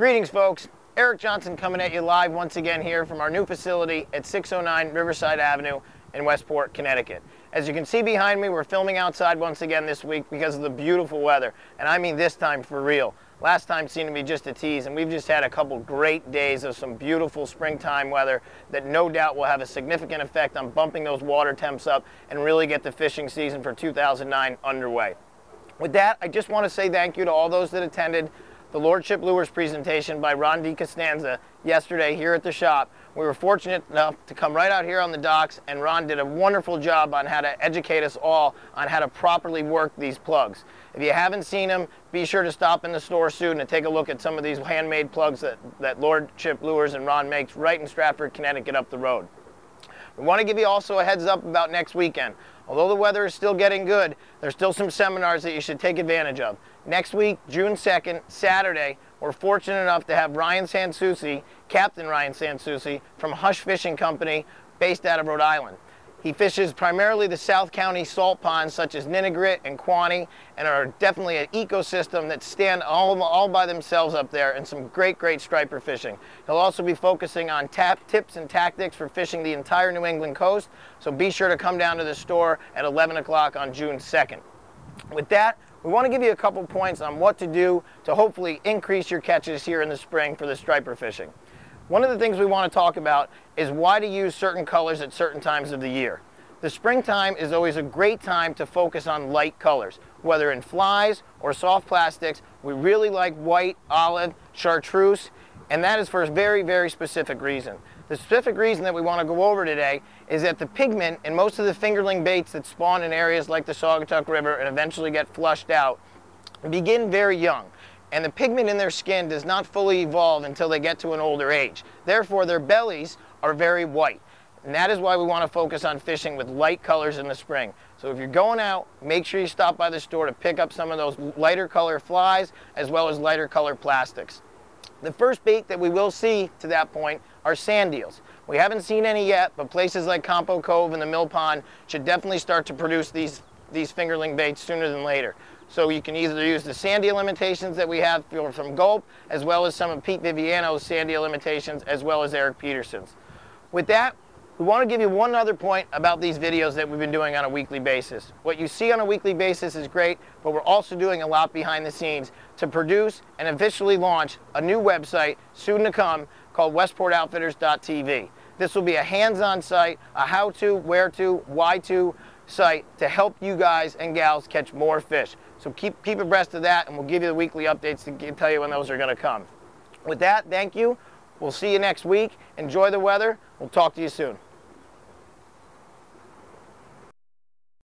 Greetings, folks. Eric Johnson coming at you live once again here from our new facility at 609 Riverside Avenue in Westport, Connecticut. As you can see behind me, we're filming outside once again this week because of the beautiful weather. And I mean this time for real. Last time seemed to be just a tease, and we've just had a couple great days of some beautiful springtime weather that no doubt will have a significant effect on bumping those water temps up and really get the fishing season for 2009 underway. With that, I just want to say thank you to all those that attended the Lordship Lures presentation by Ron DeCostanza yesterday here at the shop. We were fortunate enough to come right out here on the docks, and Ron did a wonderful job on how to educate us all on how to properly work these plugs. If you haven't seen them, be sure to stop in the store soon and take a look at some of these handmade plugs that Lordship Lures and Ron makes right in Stratford, Connecticut up the road. We want to give you also a heads up about next weekend. Although the weather is still getting good, there's still some seminars that you should take advantage of. Next week, June 2nd, Saturday, we're fortunate enough to have Ryan Sansucci, Captain Ryan Sansucci, from Hush Fishing Company, based out of Rhode Island. He fishes primarily the South County salt ponds such as Ninigret and Quaney, and are definitely an ecosystem that stand all by themselves up there, and some great striper fishing. He'll also be focusing on tips and tactics for fishing the entire New England coast, so be sure to come down to the store at 11 o'clock on June 2nd. With that, we want to give you a couple points on what to do to hopefully increase your catches here in the spring for the striper fishing. One of the things we want to talk about is why to use certain colors at certain times of the year. The springtime is always a great time to focus on light colors. Whether in flies or soft plastics, we really like white, olive, chartreuse, and that is for a very specific reason. The specific reason that we want to go over today is that the pigment in most of the fingerling baits that spawn in areas like the Saugatuck River and eventually get flushed out begin very young. And the pigment in their skin does not fully evolve until they get to an older age. Therefore, their bellies are very white. And that is why we want to focus on fishing with light colors in the spring. So if you're going out, make sure you stop by the store to pick up some of those lighter color flies as well as lighter color plastics. The first bait that we will see to that point are sand eels. We haven't seen any yet, but places like Campo Cove and the Mill Pond should definitely start to produce these fingerling baits sooner than later. So you can either use the sand eel imitations that we have from Gulp, as well as some of Pete Viviano's sand eel imitations, as well as Eric Peterson's. With that, we want to give you one other point about these videos that we've been doing on a weekly basis. What you see on a weekly basis is great, but we're also doing a lot behind the scenes to produce and officially launch a new website soon to come called westportoutfitters.tv. This will be a hands-on site, a how-to, where-to, why-to site to help you guys and gals catch more fish. So keep abreast of that, and we'll give you the weekly updates to tell you when those are going to come. With that, thank you. We'll see you next week. Enjoy the weather. We'll talk to you soon.